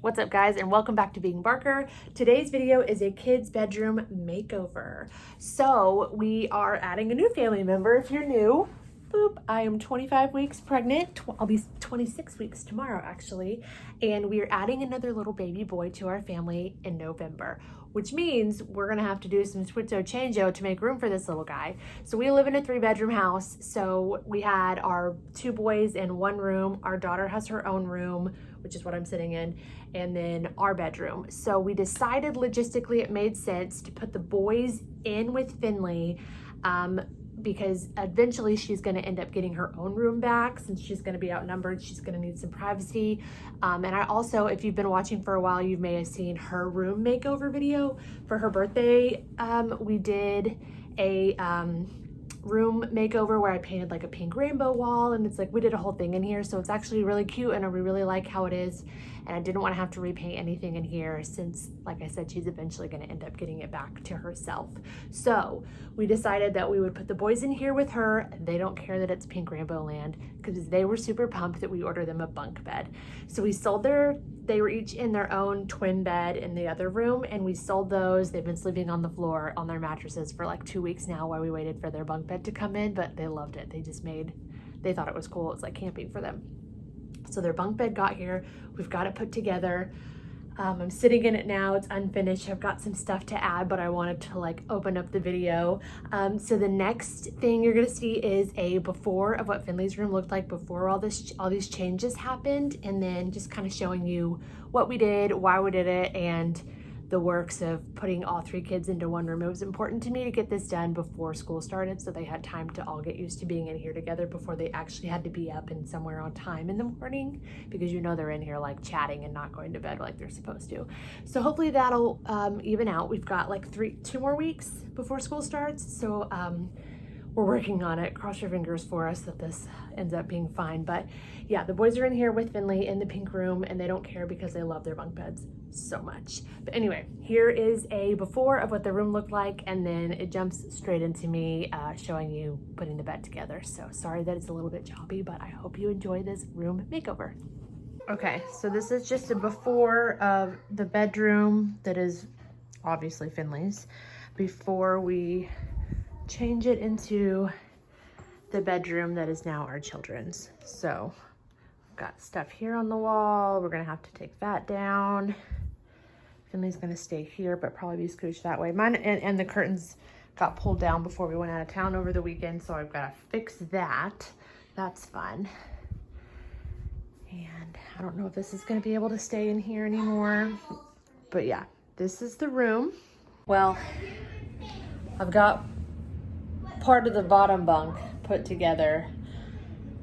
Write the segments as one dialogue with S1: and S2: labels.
S1: What's up, guys, and welcome back to Being Barker. Today's video is a kid's bedroom makeover. So we are adding a new family member. If you're new, boop, I am 25 weeks pregnant. I'll be 26 weeks tomorrow, actually. And we are adding another little baby boy to our family in November, which means we're gonna have to do some switcho changeo to make room for this little guy. So we live in a 3-bedroom house. So we had our 2 boys in one room. Our daughter has her own room, which is what I'm sitting in, and then our bedroom. So we decided logistically it made sense to put the boys in with Finley because eventually she's gonna end up getting her own room back since she's gonna be outnumbered. She's gonna need some privacy. And I also, if you've been watching for a while, you may have seen her room makeover video. For her birthday, we did a room makeover where I painted like a pink rainbow wall, and it's like we did a whole thing in here. So it's actually really cute and I really like how it is, and I didn't want to have to repaint anything in here since, like I said, she's eventually going to end up getting it back to herself. So we decided that we would put the boys in here with her. They don't care that it's pink rainbow land because they were super pumped that we ordered them a bunk bed. So we sold they were each in their own twin bed in the other room, and we sold those. They've been sleeping on the floor on their mattresses for like 2 weeks now while we waited for their bunk bed to come in, but they loved it. They thought it was cool. It's like camping for them. So their bunk bed got here. We've got it put together. I'm sitting in it now. It's unfinished. I've got some stuff to add, but I wanted to like open up the video. So the next thing you're gonna see is a before of what Finley's room looked like before all these changes happened, and then just kind of showing you what we did, why we did it, and the works of putting all 3 kids into one room. It was important to me to get this done before school started so they had time to all get used to being in here together before they actually had to be up and somewhere on time in the morning, because you know they're in here like chatting and not going to bed like they're supposed to. So hopefully that'll even out. We've got like 2 more weeks before school starts, so we're working on it. Cross your fingers for us that this ends up being fine. But yeah, the boys are in here with Finley in the pink room, and they don't care because they love their bunk beds so much. But anyway, here is a before of what the room looked like, and then it jumps straight into me showing you putting the bed together. So sorry that it's a little bit choppy, but I hope you enjoy this room makeover. Okay, so this is just a before of the bedroom that is obviously Finley's before we change it into the bedroom that is now our children's. So I've got stuff here on the wall. We're gonna have to take that down. Finley's gonna stay here, but probably be scooched that way. Mine and the curtains got pulled down before we went out of town over the weekend, so I've gotta fix that. That's fun. And I don't know if this is gonna be able to stay in here anymore, but yeah, this is the room. Well, I've got part of the bottom bunk put together,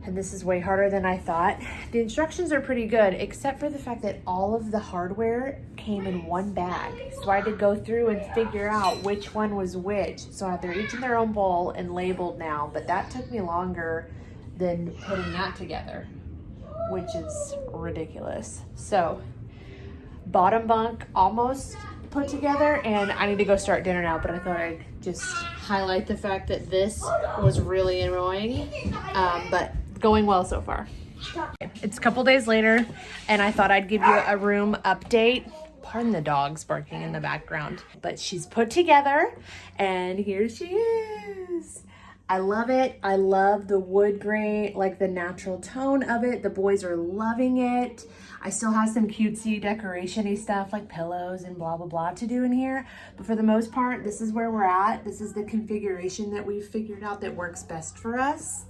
S1: and this is way harder than I thought. The instructions are pretty good, except for the fact that all of the hardware came in one bag. So I had to go through and figure out which one was which. So they're each in their own bowl and labeled now, but that took me longer than putting that together, which is ridiculous. So bottom bunk almost put together, and I need to go start dinner now, but I thought I'd just highlight the fact that this was really annoying, but going well so far. It's a couple days later, and I thought I'd give you a room update. Pardon the dogs barking in the background, but she's put together, and here she is. I love it. I love the wood grain, like the natural tone of it. The boys are loving it. I still have some cutesy decoration-y stuff like pillows and blah, blah, blah to do in here. But for the most part, this is where we're at. This is the configuration that we've figured out that works best for us.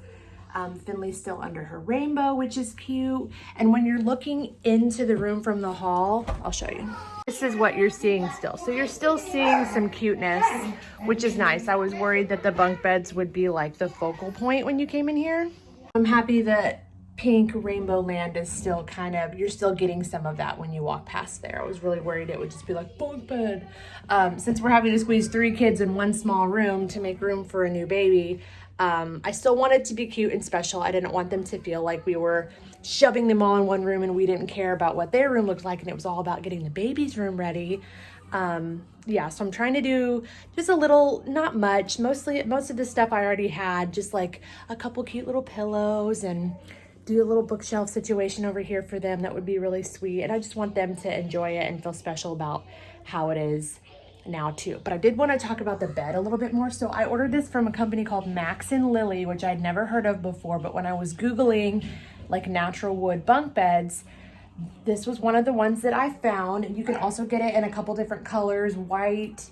S1: Finley's still under her rainbow, which is cute. And when you're looking into the room from the hall, I'll show you. This is what you're seeing still. So you're still seeing some cuteness, which is nice. I was worried that the bunk beds would be like the focal point when you came in here. I'm happy that pink rainbow land is still you're still getting some of that when you walk past there. I was really worried it would just be like bunk bed. Since we're having to squeeze 3 kids in one small room to make room for a new baby, I still wanted to be cute and special. I didn't want them to feel like we were shoving them all in one room and we didn't care about what their room looked like, and it was all about getting the baby's room ready. Yeah, so I'm trying to do just a little, not much, most of the stuff I already had, just like a couple cute little pillows and do a little bookshelf situation over here for them. That would be really sweet. And I just want them to enjoy it and feel special about how it is now too. But I did want to talk about the bed a little bit more. So I ordered this from a company called Max and Lily, which I'd never heard of before. But when I was Googling like natural wood bunk beds, this was one of the ones that I found. And you can also get it in a couple different colors, white,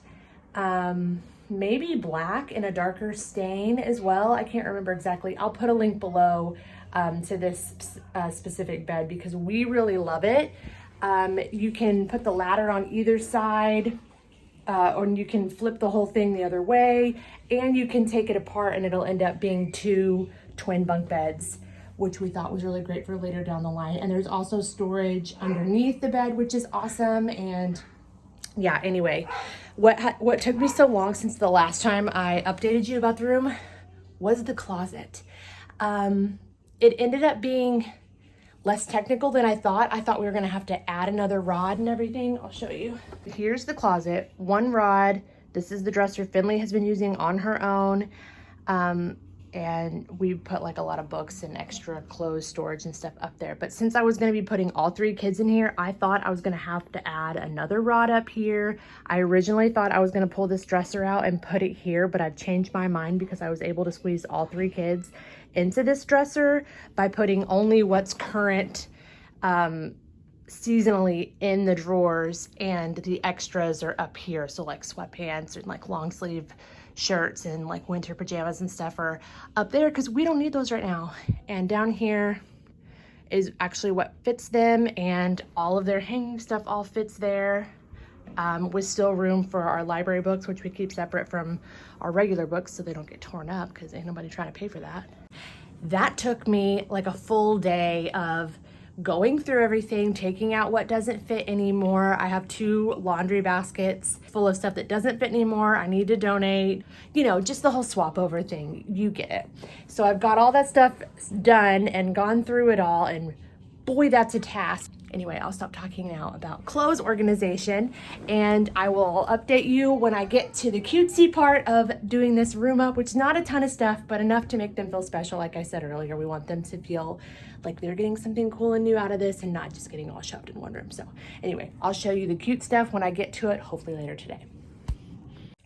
S1: maybe black and a darker stain as well. I can't remember exactly. I'll put a link below to this specific bed because we really love it. You can put the ladder on either side, or you can flip the whole thing the other way, and you can take it apart and it'll end up being 2 twin bunk beds, which we thought was really great for later down the line. And there's also storage underneath the bed, which is awesome. And yeah, anyway, what took me so long since the last time I updated you about the room was the closet. It ended up being less technical than I thought. I thought we were gonna have to add another rod and everything. I'll show you. Here's the closet, 1 rod. This is the dresser Finley has been using on her own. And we put like a lot of books and extra clothes storage and stuff up there. But since I was gonna be putting all 3 kids in here, I thought I was gonna have to add another rod up here. I originally thought I was gonna pull this dresser out and put it here, but I've changed my mind because I was able to squeeze all 3 kids into this dresser by putting only what's current seasonally in the drawers, and the extras are up here. So like sweatpants and like long sleeve shirts and like winter pajamas and stuff are up there because we don't need those right now. And down here is actually what fits them, and all of their hanging stuff all fits there, with still room for our library books, which we keep separate from our regular books so they don't get torn up because ain't nobody trying to pay for that. That took me like a full day of going through everything, taking out what doesn't fit anymore. I have 2 laundry baskets full of stuff that doesn't fit anymore. I need to donate, you know, just the whole swap over thing. You get it. So I've got all that stuff done and gone through it all, and boy, that's a task. Anyway, I'll stop talking now about clothes organization, and I will update you when I get to the cutesy part of doing this room up, which is not a ton of stuff, but enough to make them feel special. Like I said earlier, we want them to feel like they're getting something cool and new out of this and not just getting all shoved in one room. So anyway, I'll show you the cute stuff when I get to it, hopefully later today.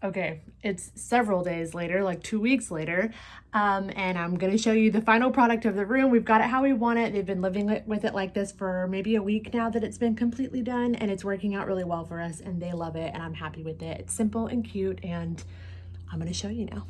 S1: Okay, it's several days later, like 2 weeks later, and I'm gonna show you the final product of the room. We've got it how we want it. They've been living with it like this for maybe a week now that it's been completely done, and it's working out really well for us, and they love it, and I'm happy with it. It's simple and cute, and I'm gonna show you now.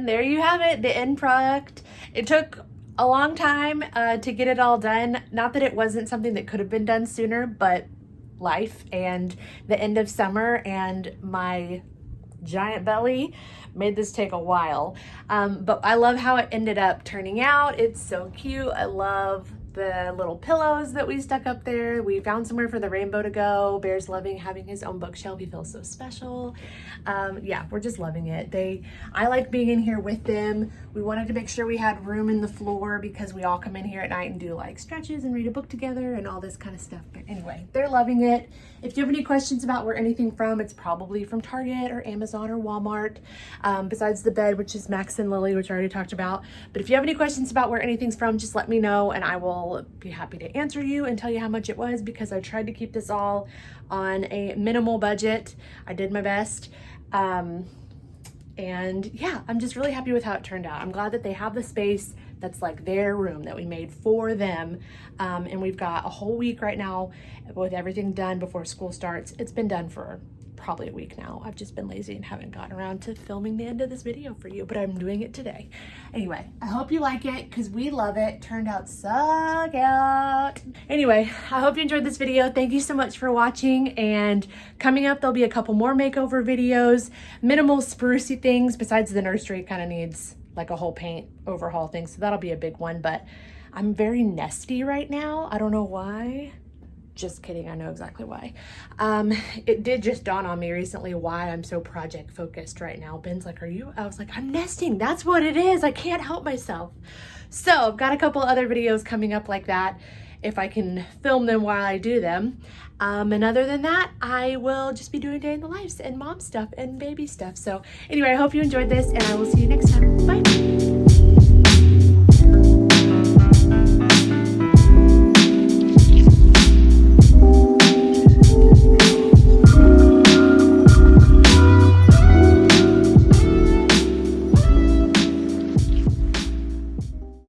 S1: There you have it, the end product. It took a long time to get it all done. Not that it wasn't something that could have been done sooner, but life and the end of summer and my giant belly made this take a while. But I love how it ended up turning out. It's so cute. I love the little pillows that we stuck up there. We found somewhere for the rainbow to go. Bear's loving having his own bookshelf. He feels so special. Yeah, we're just loving it. I like being in here with them. We wanted to make sure we had room in the floor because we all come in here at night and do like stretches and read a book together and all this kind of stuff. But anyway, they're loving it. If you have any questions about where anything from, it's probably from Target or Amazon or Walmart, besides the bed, which is Max and Lily, which I already talked about. But if you have any questions about where anything's from, just let me know and I will be happy to answer you and tell you how much it was, because I tried to keep this all on a minimal budget. I did my best. And yeah, I'm just really happy with how it turned out. I'm glad that they have the space that's like their room that we made for them. And we've got a whole week right now with everything done before school starts. It's been done for probably a week now. I've just been lazy and haven't gotten around to filming the end of this video for you, but I'm doing it today. Anyway, I hope you like it because we love it. Turned out so cute. Anyway, I hope you enjoyed this video. Thank you so much for watching, and coming up there'll be a couple more makeover videos, minimal sprucey things besides the nursery kind of needs like a whole paint overhaul thing, so that'll be a big one. But I'm very nesty right now. I don't know why. Just kidding, I know exactly why. It did just dawn on me recently why I'm so project focused right now. Ben's like, are you? I was like, I'm nesting, that's what it is. I can't help myself. So I've got a couple other videos coming up like that, if I can film them while I do them. And other than that, I will just be doing day in the lives and mom stuff and baby stuff. So anyway, I hope you enjoyed this, and I will see you next time. Bye.